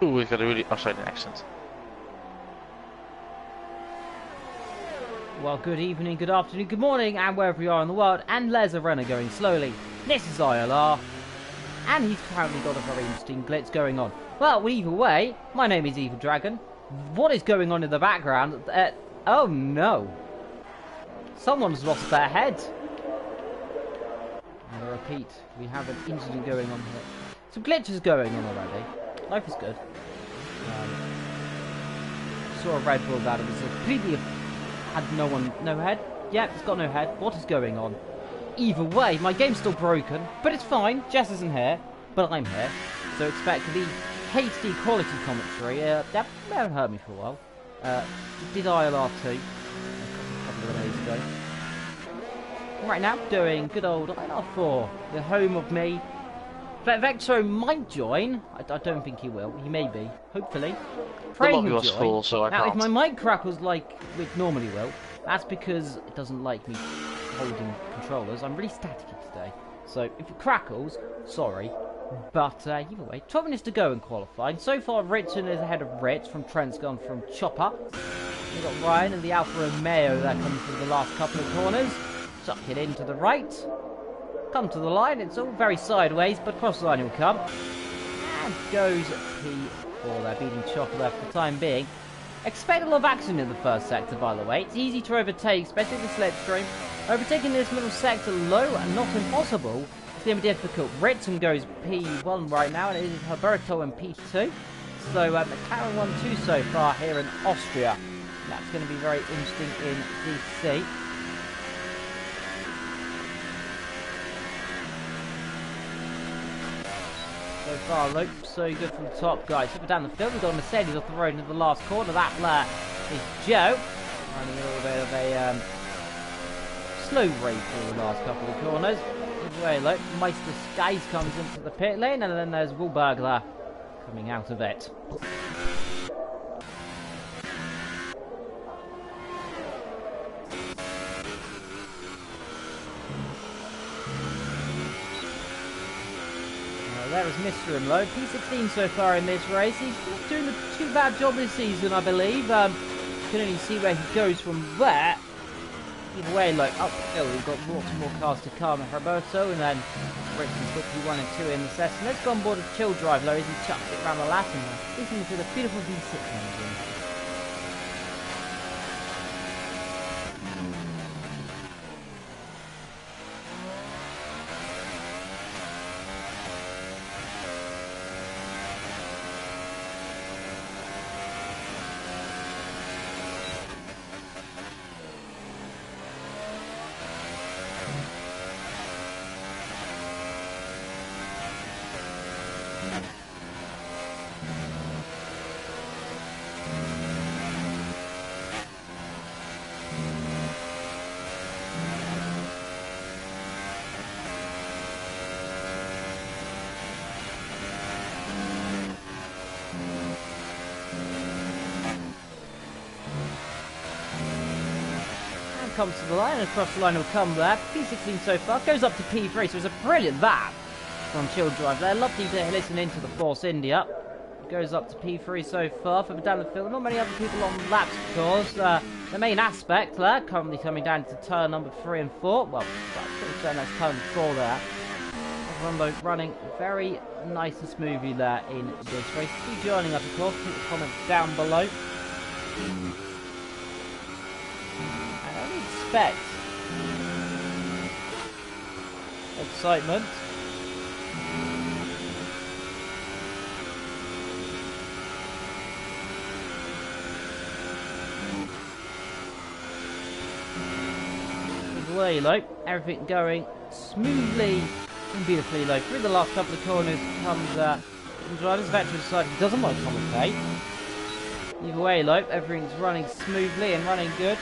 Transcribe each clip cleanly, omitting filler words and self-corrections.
Ooh, we've got a really Australian accent. Well, good evening, good afternoon, good morning, and wherever you are in the world, and there's a runner going slowly. This is ILR, and he's apparently got a very interesting glitch going on. Well, either way, my name is Evil Dragon. What is going on in the background? Oh no. Someone's lost their head. And I repeat, we have an incident going on here. Some glitches going on already. Life is good. Saw a Red Bull that it was completely... Had no head? Yeah, it's got no head. What is going on? Either way, my game's still broken, but it's fine. Jess isn't here, but I'm here. So expect the HD quality commentary. That haven't hurt me for a while. Did ILR2 a couple of days ago. Right now, doing good old ILR4, the home of me. Vectro might join. I don't think he will. He may be. Hopefully. Praying he'll join. Full, so I now, can't. if my mic crackles like it normally will, that's because it doesn't like me holding controllers. I'm really staticky today. So, if it crackles, sorry. But, either way, 12 minutes to go in qualifying. So far, Ritson is ahead of Ritz from Trent's gone from Chopper. We've got Ryan and the Alfa Romeo that comes through the last couple of corners. Suck it in to the right. Come to the line, it's all very sideways, but cross the line will come. And goes P4 there, beating Chopper there for the time being. Expect a lot of action in the first sector, by the way. It's easy to overtake, especially the slipstream. Overtaking this middle sector low and not impossible. It's going to be difficult. Ritson goes P1 right now, and it is Herberto in P2. So McLaren 1-2 so far here in Austria. That's going to be very interesting in DC. So far, Luke, so good from the top, guys. Super down the field, we've got Mercedes off the road into the last corner. That is Joe. Running a little bit of a slow race through the last couple of corners. Good way, Luke. Meister Skies comes into the pit lane, and then there's Wilberg there coming out of it. There is Mr. Imlo, P16 so far in this race. He's not doing a too bad job this season, I believe. You can only see where he goes from there. Either way, like uphill, we've got lots more cars to come. Roberto, and then Richard's got P1 and 2 in the session. Let's go on board a chill drive, though, as he chucks it around the lap and listening to the beautiful V6 engine. Comes to the line, and across the line will come there. P16 so far, goes up to P3, so it's a brilliant that from Chill Drive there. Lovely to listen into the Force India. Goes up to P3 so far, from down the field. Not many other people on laps, of course. The main aspect there, currently coming down to turn number 3 and 4. Well, that's turn 4 there. Everyone running very nice and smoothly there in this race. Keep joining us, of course. Keep the comments down below. Expect excitement. Way low, everything going smoothly and beautifully low. Through the last couple of corners comes the driver's veteran side. He doesn't want to commentate. Either way low, everything's running smoothly and running good.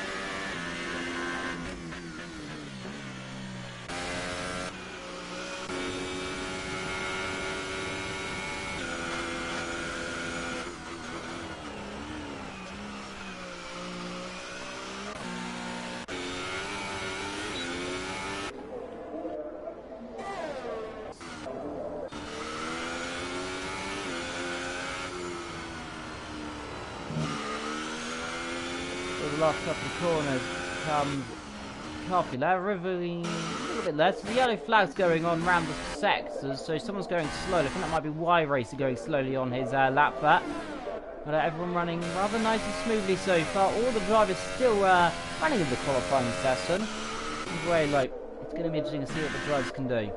last couple of corners comes Copula, revealing a little bit less. The yellow flag's going on around the sectors, so someone's going slowly. I think that might be Y-Racer going slowly on his lap there. But everyone running rather nice and smoothly so far. All the drivers still running in the qualifying session. Anyway, like, it's going to be interesting to see what the drivers can do.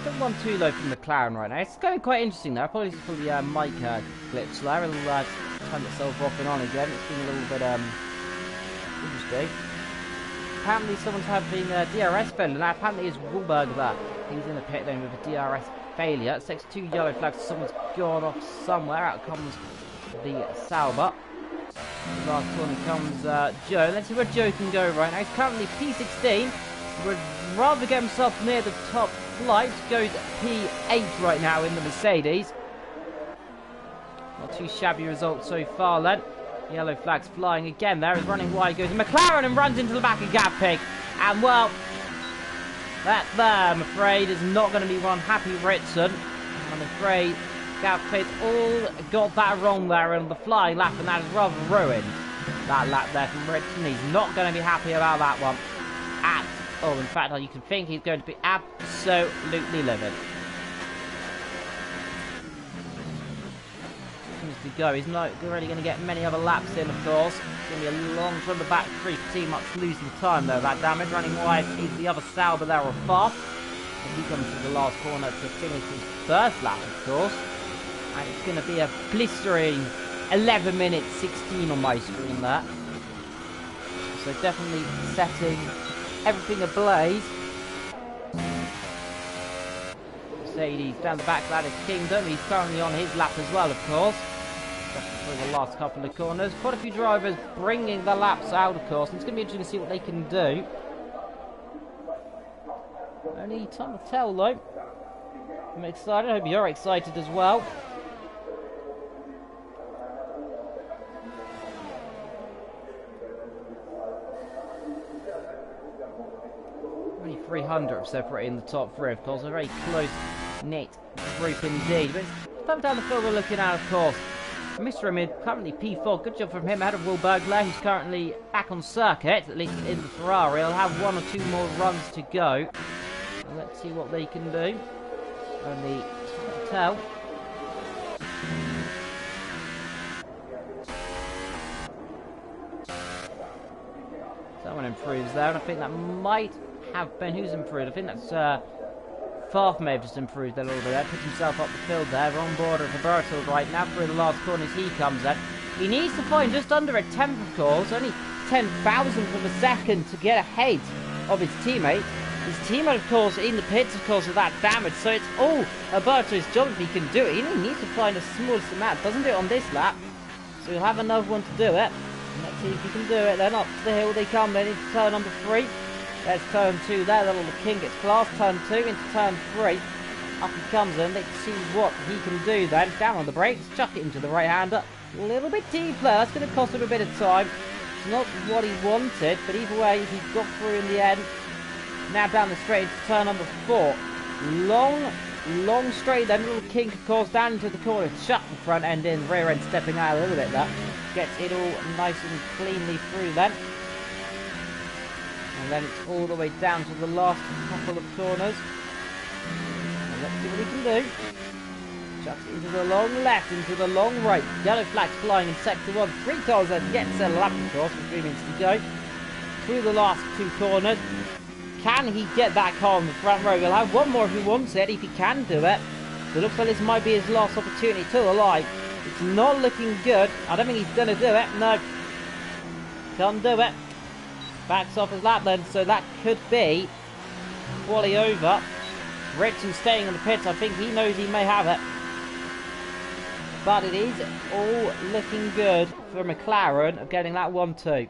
Still 1-2 low from McLaren right now. It's going quite interesting though. Apologies for the mic glitch there. It'll turn itself off and on again. It's been a little bit interesting. Apparently someone's having a DRS failure. Now apparently it's Wahlberg there. He's in the pit lane with a DRS failure. It takes 2 yellow flags. Someone's gone off somewhere. Out comes the Sauber. The last corner comes Joe. Let's see where Joe can go right now. He's currently P16. Would rather get himself near the top flight. Goes P8 right now in the Mercedes. Not too shabby result so far then. Yellow flags flying again there. Is running wide. Goes McLaren and runs into the back of Gavpig. And well, that there I'm afraid is not going to be one happy Ritson. I'm afraid Gavpig all got that wrong there on the flying lap, and that is rather ruined that lap there from Ritson. He's not going to be happy about that one at all. In fact, you can think he's going to be absolutely livid. To go. He's not really going to get many other laps in, of course. It's going to be a long from the back three. Too much losing time though. That damage running wide is the other Sauber there or far. And he comes to the last corner to finish his first lap, of course. And it's going to be a blistering 11 minutes 16 on my screen there. So definitely setting everything ablaze. Mercedes down the back, that is Kingdom. He's currently on his lap as well, of course. For the last couple of corners. Quite a few drivers bringing the laps out, of course. And it's going to be interesting to see what they can do. Only time to tell, though. I'm excited. I hope you're excited as well. Only 300 separating the top three, of course. A very close-knit group indeed. But it's further down the field we're looking at, of course. Mr. Amid, currently P4. Good job from him ahead of Will Bergler, who's currently back on circuit, at least in the Ferrari. He'll have 1 or 2 more runs to go. So let's see what they can do. Only time to tell. Someone improves there, and I think that might have been who's improved. I think that's Farf may have just improved a little bit there, puts himself up the field there, on board of Roberto right now through the last corners he comes at. He needs to find just under a 10th, of course, only 10,000th of a second to get ahead of his teammate. His teammate, of course, in the pits, of course, with that damage, so it's all Roberto's job if he can do it. He only needs to find the smallest amount, doesn't do it on this lap, so he'll have another one to do it. And let's see if he can do it. Then up the hill they come, then into turn number 3. There's turn 2 there, the little king gets class. Turn 2 into turn 3. Up he comes in, let's see what he can do then. Down on the brakes, chuck it into the right-hander. A little bit deep there, that's going to cost him a bit of time. It's not what he wanted, but either way, he got through in the end. Now down the straight into turn number 4. Long straight then, little king of course down into the corner. Shut the front end in, rear end stepping out a little bit there. Gets it all nice and cleanly through then. And then it's all the way down to the last couple of corners. And let's see what he can do. Chucks it into the long left, into the long right. Yellow flags flying in sector 1. 3 cars then gets a lap, of course, with 3 minutes to go. Through the last 2 corners. Can he get that car on the front row? He'll have one more if he wants it, if he can do it. So it looks like this might be his last opportunity to alive. It's not looking good. I don't think he's going to do it. No. Can't do it. Backs off his lap then, so that could be quali over. Richardson staying in the pits. I think he knows he may have it. But it is all looking good for McLaren of getting that 1-2.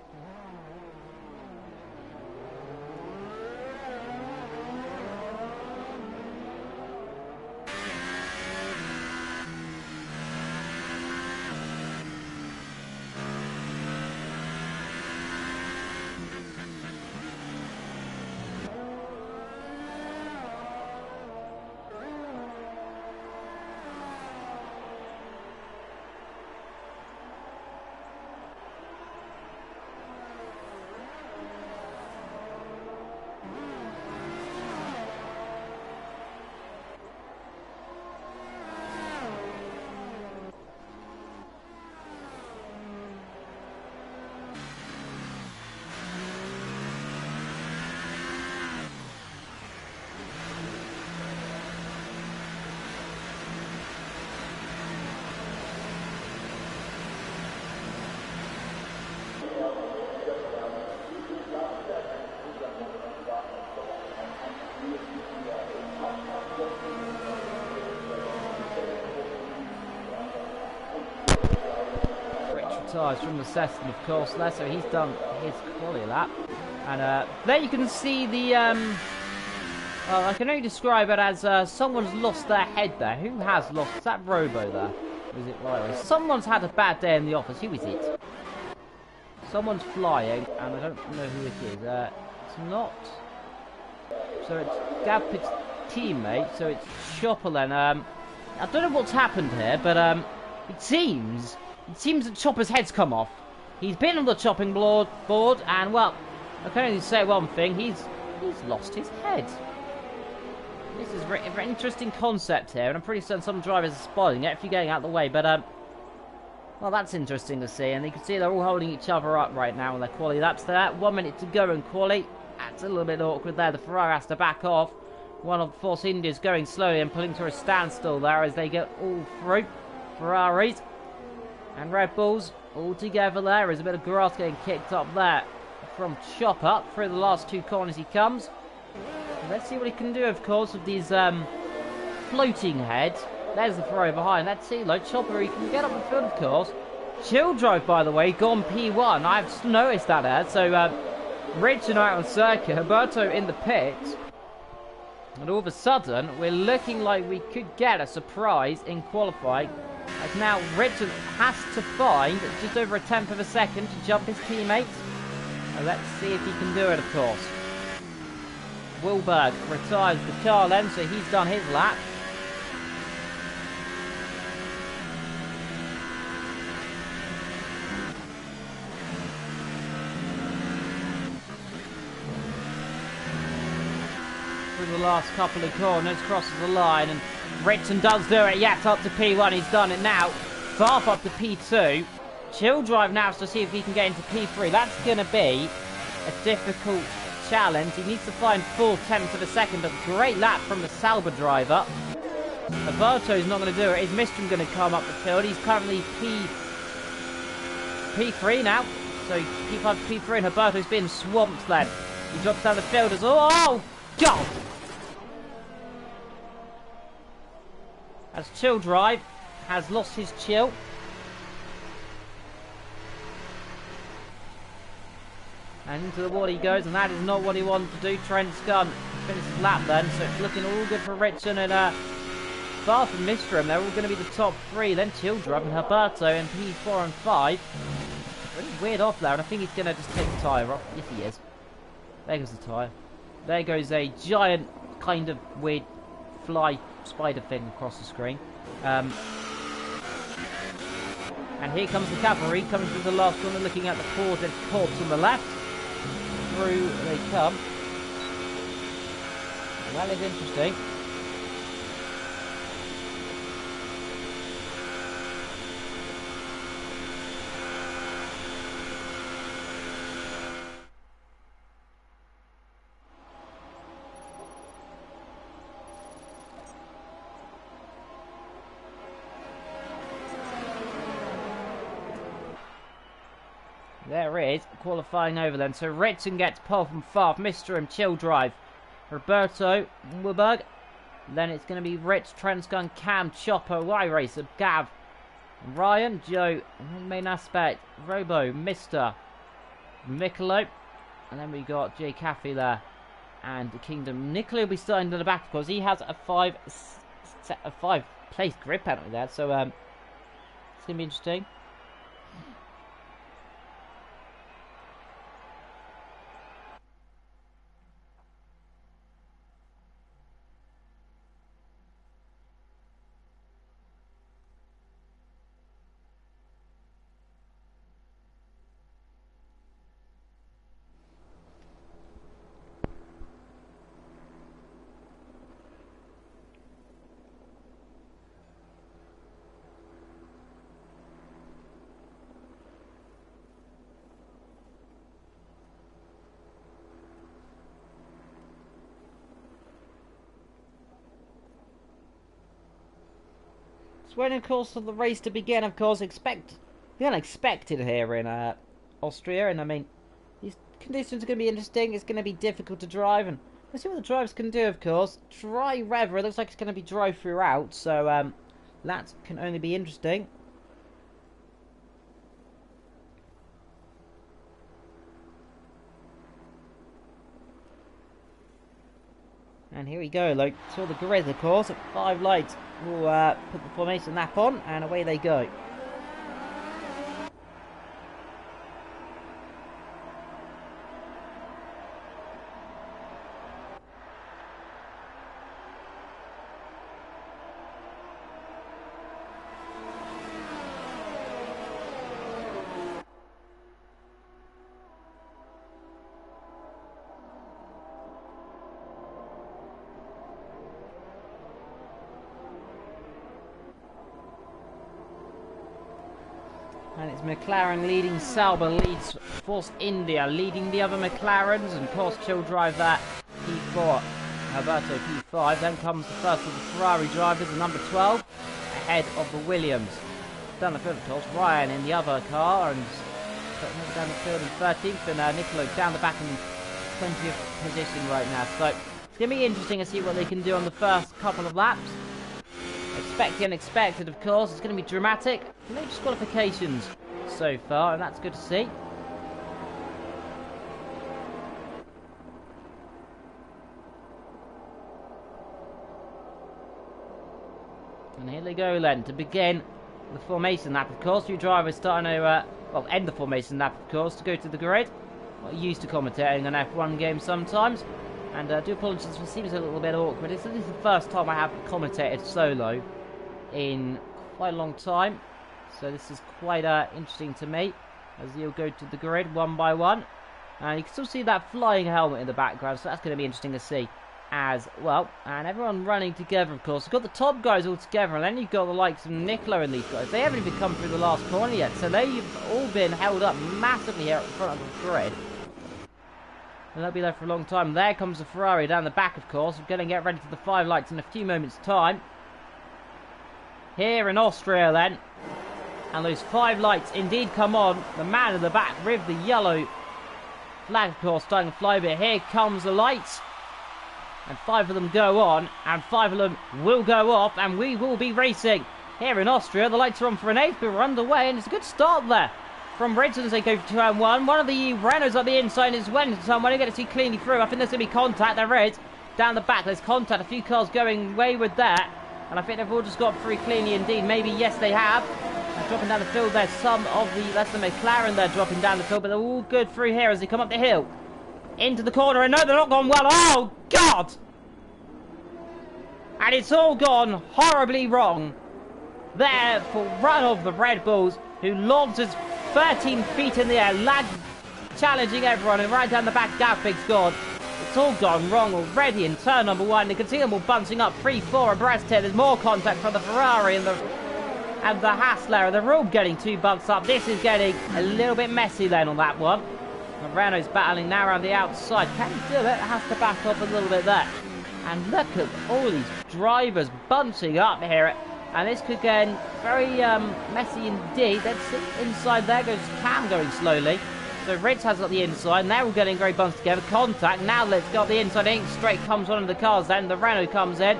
Tyres from the Sesson, of course, there, so he's done his quali lap. And there you can see the, I can only describe it as someone's lost their head there. Who has lost? Is that Robo there? Or is it Lyra? Someone's had a bad day in the office. Who is it? Someone's flying, and I don't know who it is. It's not. So it's Gavpic's teammate, so it's Chopper then. I don't know what's happened here, but it seems that Chopper's head's come off. He's been on the chopping board, and well, I can only say one thing: he's lost his head. This is a very interesting concept here, and I'm pretty certain some drivers are spotting it if you're getting out of the way. But well, that's interesting to see, and you can see they're all holding each other up right now in their quali laps. There, 1 minute to go in quali. That's a little bit awkward there. The Ferrari has to back off. One of the Force India's going slowly and pulling to a standstill there as they get all through. Ferraris and Red Bulls all together there. There's a bit of grass getting kicked up there from Chopper. Through the last two corners he comes. Let's see what he can do, of course, with these floating heads. There's the Ferrari behind. Let's see, like Chopper, he can get up the field, of course. Chill drive, by the way, gone P1. I've noticed that there. So, Rich and I on circuit, Roberto in the pits. And all of a sudden, we're looking like we could get a surprise in qualifying. As now, Richard has to find just over a tenth of a second to jump his teammate. And let's see if he can do it, of course. Wilberg retires the car then, so he's done his lap. Through the last couple of corners, crosses the line, and Ritson does do it. Yes, up to P1, he's done it now. Farf up to P2. Chill drive now to see if he can get into P3. That's going to be a difficult challenge. He needs to find 4/10 of a second. A great lap from the Sauber driver. Alberto's not going to do it. Is Mistrom going to come up the field? He's currently P3 now. So P5 to P3, and Alberto's being swamped then. He drops down the field as well. Oh, God! As Chill Drive has lost his chill. And into the water he goes, and that is not what he wanted to do. Trent's gun finishes his lap then, so it's looking all good for Ritson and Farf and Mistrom. They're all going to be the top three. Then Chill Drive and Alberto in P4 and 5. Really weird off there, and I think he's going to just take the tyre off. Yes, he is. There goes the tyre. There goes a giant kind of weird fly spider thing across the screen. And here comes the cavalry, coming through the last corner, looking at the Ford and Corps on the left. Through they come. That is interesting. There it is, qualifying over then. So Ritson gets pole from Favre, Mr. and Chill Drive. Roberto Wilberg. Then it's going to be Ritz, Transgun, Cam, Chopper, Y-Racer, Gav, Ryan, Joe, main aspect, Robo, Mr. Michelob. And then we got Jay Caffey there. And the Kingdom. Nicola will be starting to the back because he has a five place grid penalty there. So it's going to be interesting. When, of course, for the race to begin, of course, the unexpected here in Austria. And I mean, these conditions are going to be interesting. It's going to be difficult to drive, and let's see what the drivers can do. Of course, dry weather. It looks like it's going to be dry throughout, so that can only be interesting. And here we go, like, to the grid, of course, at 5 lights. We'll put the formation lap on, and away they go. And it's McLaren leading, Sauber leads Force India, leading the other McLarens, and of course Chill Drive that P4, Alberto P5. Then comes the first of the Ferrari drivers, the number 12, ahead of the Williams. Down the field, of course, Ryan in the other car, and down the field in 13th, and Nicolo down the back in 20th position right now. So it's going to be interesting to see what they can do on the first couple of laps. Expect the unexpected, of course. It's going to be dramatic. No disqualifications so far, and that's good to see. And here they go then, to begin the formation lap, of course. Few drivers starting to, end the formation lap, of course, to go to the grid. Not used to commentating an F1 game sometimes. And I do apologise if it seems a little bit awkward. This is the first time I have commentated solo in quite a long time. So this is quite interesting to me, as you'll go to the grid one by one. And you can still see that flying helmet in the background, so that's going to be interesting to see as well. And everyone running together, of course. You've got the top guys all together, and then you've got the likes of Nicola and these guys. They haven't even come through the last corner yet, so they've all been held up massively here at the front of the grid. And they'll be there for a long time. There comes the Ferrari down the back, of course. We're going to get ready for the 5 lights in a few moments' time. Here in Austria, then. And those 5 lights indeed come on. The man in the back with the yellow flag, of course, starting to fly a bit. Here comes the lights. And 5 of them go on. And 5 of them will go off. And we will be racing here in Austria. The lights are on for an 8th, but we're underway. And it's a good start there from Ritson as they go for turn 1. One of the Renaults on the inside is went someone to get to see cleanly through. I think there's going to be contact. There is. Down the back, there's contact. A few cars going wayward there. And I think they've all just got through cleanly indeed. Maybe, yes, they have. And dropping down the field, there's some of the... That's the McLaren there dropping down the field. But they're all good through here as they come up the hill. Into the corner. And no, they're not gone well. Oh, God! And it's all gone horribly wrong. There for one of the Red Bulls, who lobs us 13 feet in the air. Lag challenging everyone. And right down the back, Gaffig's gone. It's all gone wrong already in turn number 1. You can see them all bouncing up 3-4 abreast here. There's more contact from the Ferrari and the Hassler. They're all getting 2 bumps up. This is getting a little bit messy then on that one. And Renault's battling now around the outside. Can he do it? Has to back off a little bit there. And look at all these drivers bunching up here. And this could get very messy indeed. Let's see. Inside there goes Cam going slowly. So Ritz has got the inside, and they're all getting very bunched together. Contact, now let's go up the inside. Ink straight comes one of the cars then. The Renault comes in,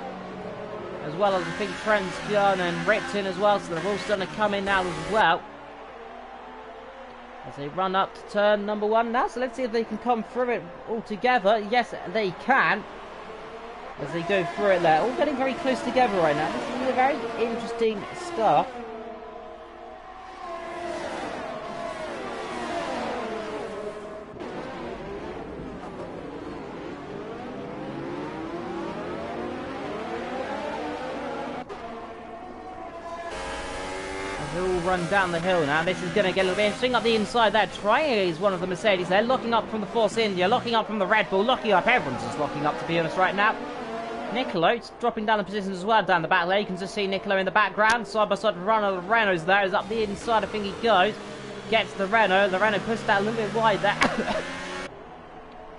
as well as I think Trent's Gun and Ritz in as well. So they're all starting to come in now as well. As they run up to turn number 1 now. So let's see if they can come through it all together. Yes, they can. As they go through it there. All getting very close together right now. This is very interesting stuff. They all run down the hill now. This is going to get a little bit interesting up the inside there. Trying is one of the Mercedes there. Locking up from the Force India. Locking up from the Red Bull. Locking up. Everyone's just locking up, to be honest, right now. Nicolo's dropping down the positions as well down the back there. You can just see Nicolo in the background. Side by side Renault. The Renault's there. Is up the inside. I think he goes. Gets the Renault. The Renault pushed that a little bit wide there.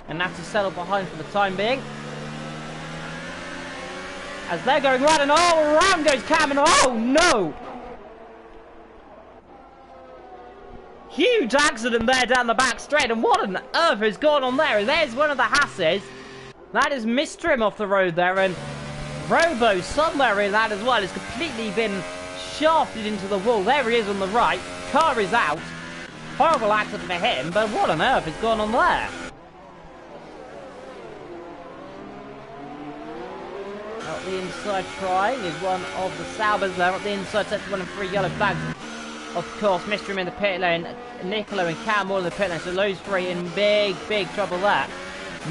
And that's to settle behind for the time being. As they're going right and around goes Cam and oh no! Huge accident there down the back straight, and what on earth has gone on there? There's one of the Hasses. That is missed him off the road there, and Robo somewhere in that as well has completely been shafted into the wall. There he is on the right. Car is out. Horrible accident for him, but what on earth has gone on there? Out the inside trying is one of the Saubers there. Up the inside sets 1 and 3 yellow flags. Of course, Mr. in the pit lane, Nicolo and Cam all in the pit lane, so those 3 in big trouble there.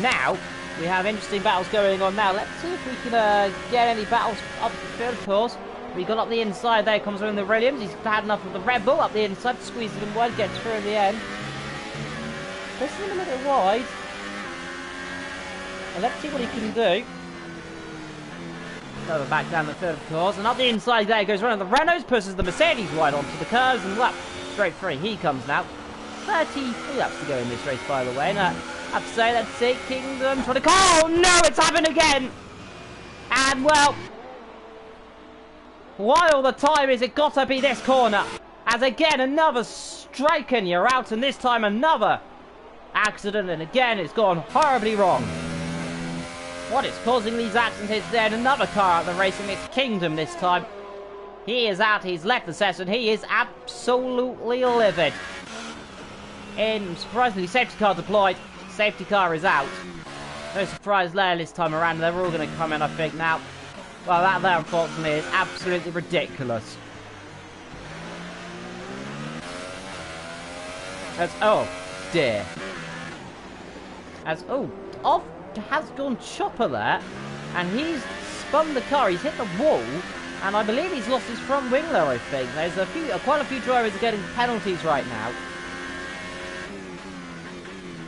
Now, we have interesting battles going on now. Let's see if we can get any battles up the field, of course. We got up the inside there, comes around the Williams. He's had enough of the Red Bull up the inside, squeezes him wide, gets through in the end. Pushes him a little wide. And let's see what he can do. Over back down the field, of course, and up the inside there goes one of the Renaults, pushes the Mercedes right onto the curves, and lap straight through. He comes now. 33 laps to go in this race, by the way. And I have to say, let's see, Kingdom trying to call. Oh no, it's happened again! And well, why all the time is it got to be this corner? As again, another strike and you're out, and this time another accident, and again, it's gone horribly wrong. What is causing these accidents is there another car out the racing. It's Kingdom this time. He is out. He's left the session. He is absolutely livid. And surprisingly, safety car deployed. Safety car is out. No surprise there this time around. They're all going to come in, I think, now. Well, that there, unfortunately, is absolutely ridiculous. As, oh, dear. As, oh, off. Has gone Chopper there, and he's spun the car. He's hit the wall, and I believe he's lost his front wing there. I think there's quite a few drivers are getting penalties right now,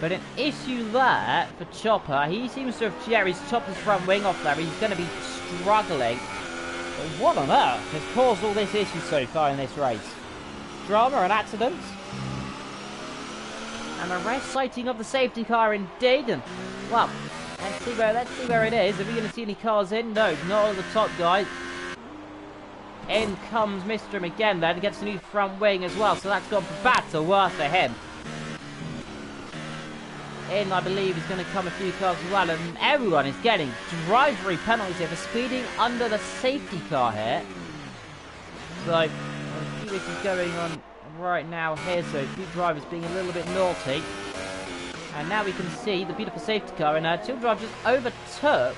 but an issue there for Chopper. He seems to have he's chopped his front wing off there. He's going to be struggling. But what on earth has caused all this issue so far in this race? Drama and accidents, and a rare sighting of the safety car indeed. And well, let's see where it is. Are we going to see any cars in? No, not all the top guys. In comes Mr. him again then, gets a new front wing as well, so that's gone from bad to worse for him. In, I believe, is going to come a few cars as well, and everyone is getting drivery penalties here for speeding under the safety car here. So, a few issues going on right now here, so a few drivers being a little bit naughty. And now we can see the beautiful safety car, and two drivers just overtook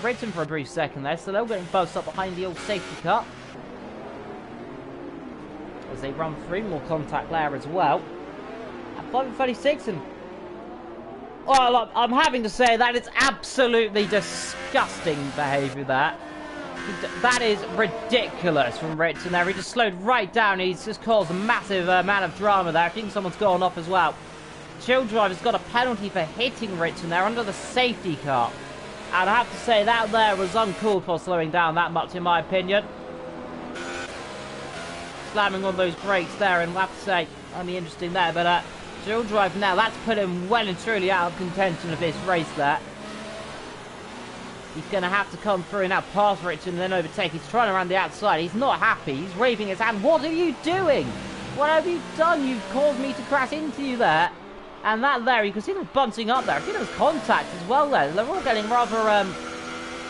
Britain for a brief second there, so they're all getting buzzed up behind the old safety car. As they run through, more contact there as well. At 5:36, and well, I'm having to say that it's absolutely disgusting behaviour there. That is ridiculous from Ritson there. He just slowed right down. He's just caused a massive amount of drama there. I think someone's gone off as well. Chill Driver's got a penalty for hitting Ritson there under the safety car. And I have to say that there was uncalled for, slowing down that much in my opinion. Slamming on those brakes there, and we'll have to say, only interesting there. But Chill Drive now, that's put him well and truly out of contention of this race there. He's going to have to come through now past Richard and then overtake. He's trying around the outside. He's not happy. He's waving his hand. What are you doing? What have you done? You've caused me to crash into you there. And that there, you can see them bunting up there. I think there was contact as well there. They're all getting rather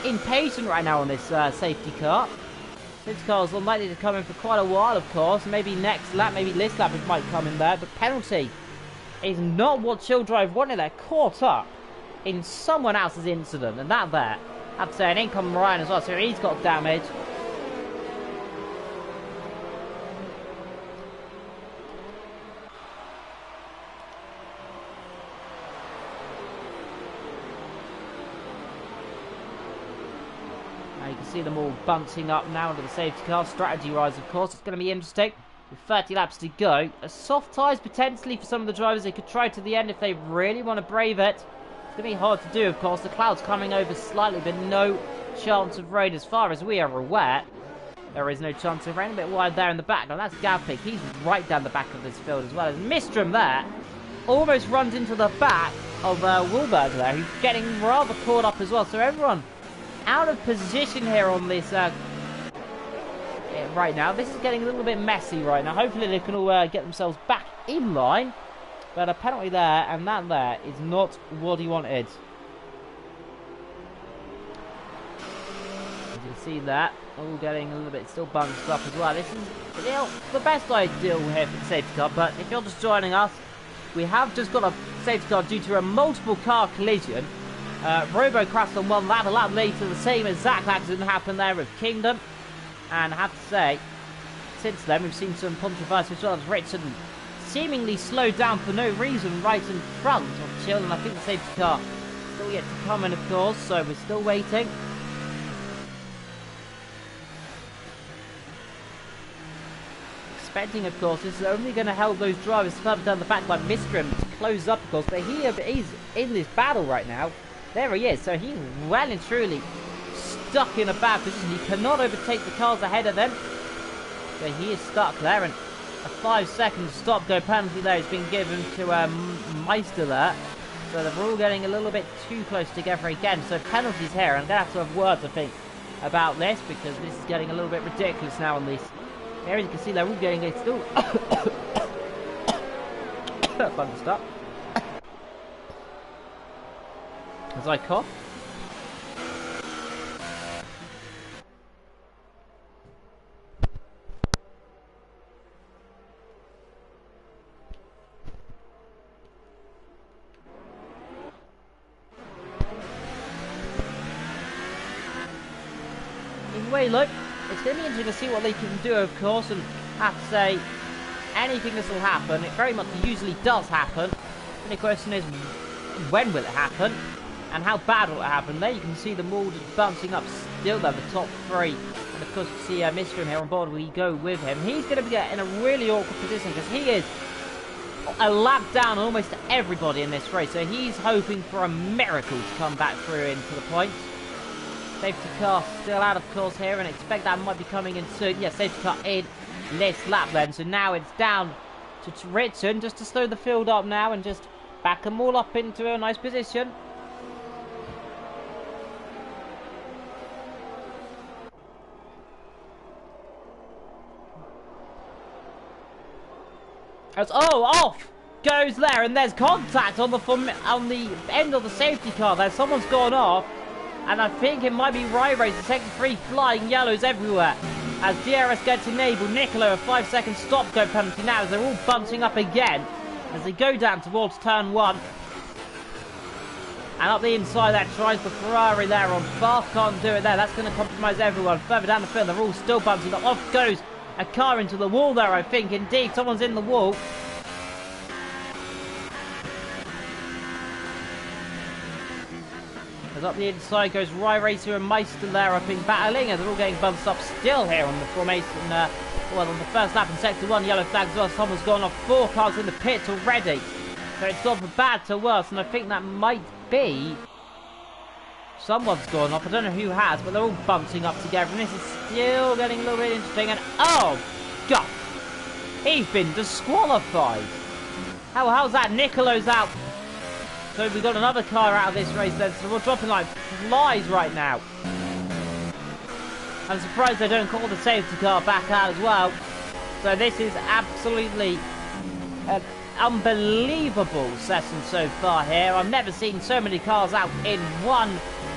impatient right now on this safety car. Safety car is unlikely to come in for quite a while, of course. Maybe next lap, maybe this lap it might come in there. But penalty is not what Chill Drive wanted. They're caught up in someone else's incident. And that there, I have to say, an incoming Ryan as well. So he's got damage. You can see them all bunting up now into the safety car. Strategy rise, of course. It's going to be interesting. With 30 laps to go. A soft tyres potentially for some of the drivers. They could try to the end if they really want to brave it. It's going to be hard to do, of course. The cloud's coming over slightly, but no chance of rain as far as we are aware. There is no chance of rain. A bit wide there in the back. Now that's Gavpig. He's right down the back of this field as well. As Mistrom there almost runs into the back of Wilberg there, who's getting rather caught up as well. So everyone out of position here on this right now. This is getting a little bit messy right now. Hopefully they can all get themselves back in line. But a penalty there, and that there is not what he wanted. As you can see that, all getting a little bit still bunched up as well. This is the best ideal here for the safety car, but if you're just joining us, we have just got a safety car due to a multiple car collision. Robo crashed on one lap, a lap later, the same exact accident happened there with Kingdom. And I have to say, since then, we've seen some controversy as well as Ritson seemingly slowed down for no reason right in front of Chill. And I think the safety car still yet to come in, of course, so we're still waiting. Expecting, of course, this is only going to help those drivers further down the back by Mistrom to close up, of course. But he is in this battle right now. There he is, so he's well and truly stuck in a bad position. He cannot overtake the cars ahead of them. So he is stuck there, and a 5-second stop-go penalty there has been given to Meister there. So they're all getting a little bit too close together again. So penalties here, and I'm going to have words, I think, about this, because this is getting a little bit ridiculous now on this. Here you can see they're all getting it still. Fun stuff. As I cough. Either way, look, it's going to be interesting to see what they can do, of course, and I have to say, anything this will happen, it very much usually does happen. And the question is, when will it happen? And how bad will it happen? There you can see them all just bouncing up still there, the top three. And of course you see Mistrom here on board, we go with him. He's going to be in a really awkward position because he is a lap down on almost everybody in this race. So he's hoping for a miracle to come back through into the points. Safety car still out of course here, and expect that might be coming in soon. Yeah, safety car in this lap then. So now it's down to Ritson just to slow the field up now and just back them all up into a nice position. As off goes there, and there's contact on the end of the safety car there. Someone's gone off, and I think it might be Race. The second three flying yellows everywhere as DRS gets enabled. Nicolo, a 5-second stop-go penalty now as they're all bunting up again as they go down towards turn one. And up the inside that tries the Ferrari there on fast, can't do it there. That's going to compromise everyone. Further down the field, they're all still bunting up. Off goes a car into the wall there, I think. Indeed, someone's in the wall. As up the inside goes Racer and Meister there, I think, battling as they're all getting bumped up still here on the formation. Well, on the first lap in sector one, yellow flag as well. Someone's gone off 4 cars in the pits already. So it's gone from bad to worse, and I think that might be someone's gone off. I don't know who has, but they're all bumping up together, and this is still getting a little bit interesting. And oh god, he's been disqualified. How's that? Nicolo's out. So we've got another car out of this race then, so we're dropping like flies right now. I'm surprised they don't call the safety car back out as well. So this is absolutely unbelievable session so far here. I've never seen so many cars out in one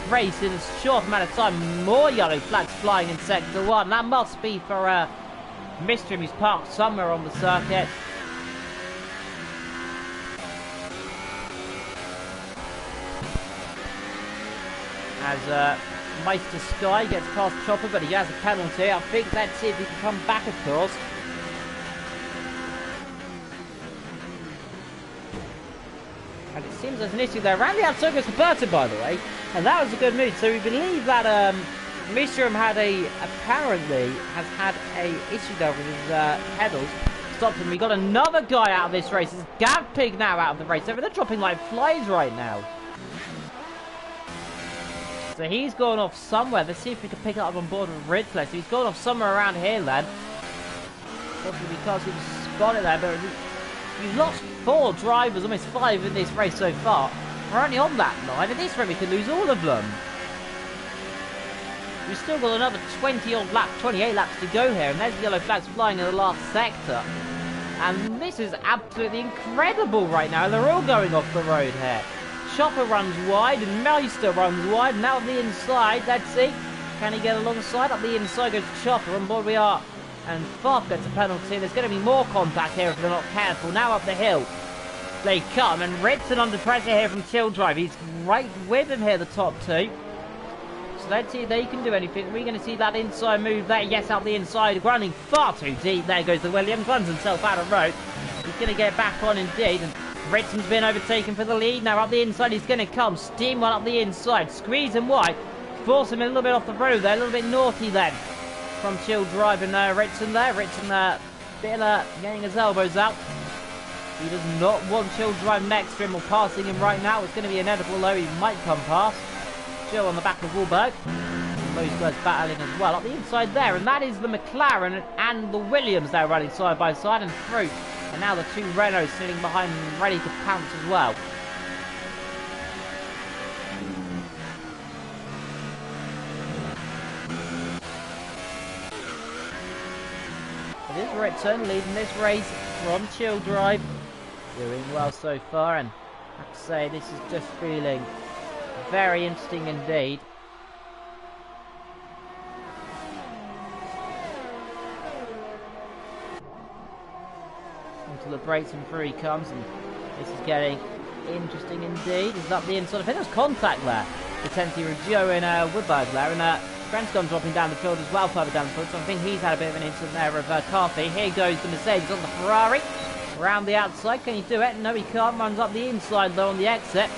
race in a short amount of time. More yellow flags flying in Sector 1. That must be for Mystery who's parked somewhere on the circuit. As Meister Sky gets past Chopper, but he has a penalty. I think let's see if he can come back across. And it seems there's an issue there. Around the outside goes Roberto, by the way. And that was a good move. So we believe that Mistrum apparently has had a issue there with his pedals. Stopped him. We got another guy out of this race. It's Gavpig now out of the race. They're dropping like flies right now. So he's gone off somewhere. Let's see if we can pick it up on board with Ridley. So he's gone off somewhere around here then. Possibly we can't seem to spot it there, but we've lost 4 drivers, almost 5 in this race so far. We're only on that 9, and this race we could lose all of them. We've still got another 20-odd laps, 28 laps to go here, and there's the yellow flags flying in the last sector. And this is absolutely incredible right now. They're all going off the road here. Chopper runs wide, and Meister runs wide. Now on the inside, let's see. Can he get alongside? Up the inside goes Chopper, on board we are. And Farf gets a penalty. There's going to be more contact here if they're not careful. Now up the hill they come, and Ritson under pressure here from Chill Drive. He's right with him here, the top 2. So let's see if they can do anything. We're going to see that inside move there. Yes, out the inside, running far too deep. There goes the Williams, runs himself out of road. He's going to get back on indeed, and Ritson's been overtaken for the lead. Now up the inside, he's going to come. Steam one up the inside, squeeze him wide, force him a little bit off the road there, a little bit naughty then from Chill Drive and Ritson there. Ritson getting his elbows out. He does not want Chill Drive next to him or passing him right now. It's going to be inevitable though, he might come past. Chill on the back of Wahlberg. Those guys battling as well up the inside there, and that is the McLaren and the Williams there running side by side and through. And now the 2 Renaults sitting behind them ready to pounce as well. It is Ritson leading this race from Chill Drive. Doing well so far, and I have to say this is just feeling very interesting indeed. Until the brakes and through he comes, and this is getting interesting indeed. He's up the inside. I think there's contact there. Potentially with Joe and Woodberg there, and Grant's gone dropping down the field as well, further down the field, so I think he's had a bit of an incident there of Carthy. Here goes the Mercedes on the Ferrari. Around the outside, can he do it? No, he can't. Runs up the inside though on the exit.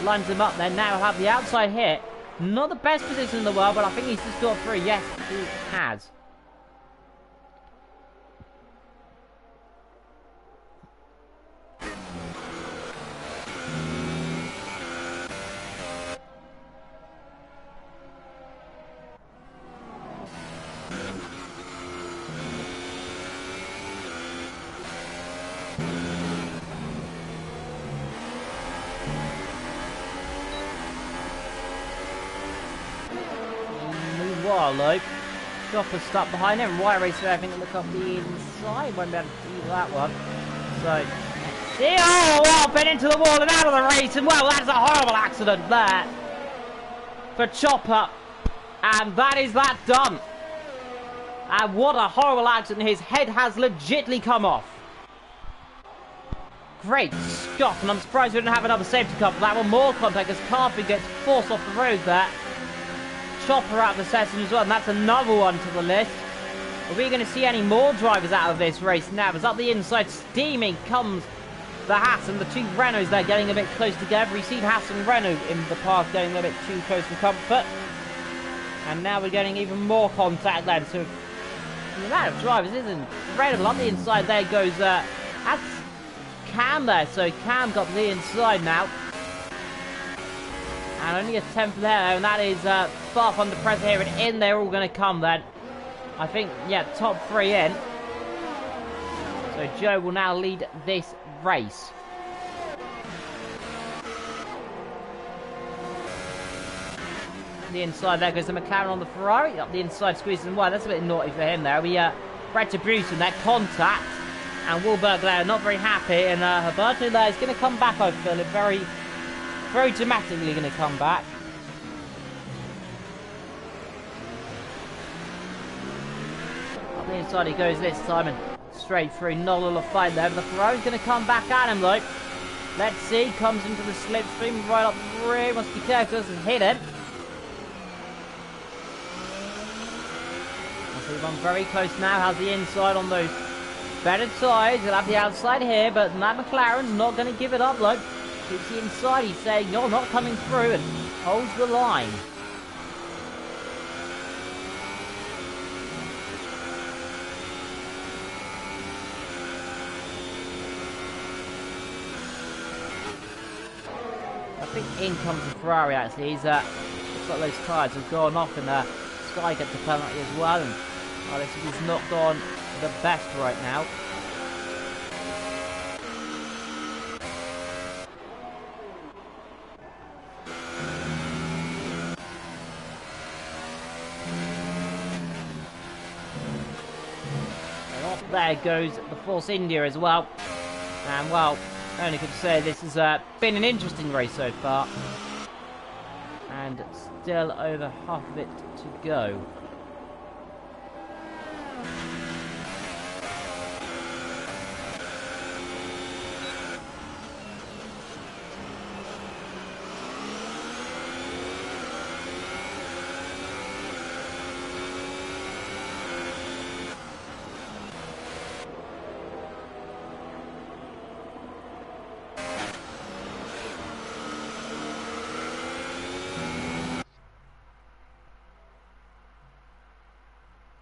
Lines him up there. Now have the outside hit. Not the best position in the world, but I think he's just got through. Yes, he has. Though. Chopper's stuck behind him. White Racer, I think, look up the inside. Won't be able to do that one. So, see, oh, up and into the wall and out of the race. And well, that's a horrible accident there for Chopper. And that is that done. And what a horrible accident. His head has legitly come off. Great Scott. And I'm surprised we didn't have another safety car for that one. More contact as Carpy gets forced off the road there. Chopper out of the session as well, and that's another one to the list. Are we going to see any more drivers out of this race now? As up the inside, steaming comes the Haas, and the 2 Renaults there getting a bit close together. We've seen Haas and Renault in the past getting a little bit too close for comfort. And now we're getting even more contact then. So the amount of drivers is incredible. Up the inside there goes, that's Cam there. So Cam got to the inside now. And only a 10th there, and that is Farf under pressure here, and in they're all going to come then. I think, yeah, top 3 in. So Joe will now lead this race. The inside there goes the McLaren on the Ferrari. Up the inside, squeezing wide. That's a bit naughty for him there. We retribution there, contact. And Wilbert Blair not very happy, and Roberto there is going to come back, I feel it, very, very dramatically going to come back. Up the inside he goes this time, and straight through, not a lot of fight there, but the Ferrari's going to come back at him though. Let's see, comes into the slipstream, right up the rear, must be careful, doesn't hit him. So he's on very close now, has the inside on those better sides. He'll have the outside here, but Matt McLaren's not going to give it up, look. Keeps the inside, he's saying, you're not coming through, and holds the line. I think in comes the Ferrari actually. He's looks like those tyres have gone off, and Sky gets a penalty as well. And this is not gone the best right now. And off there goes the Force India as well. And well, I only could say this has been an interesting race so far. And still over half of it to go.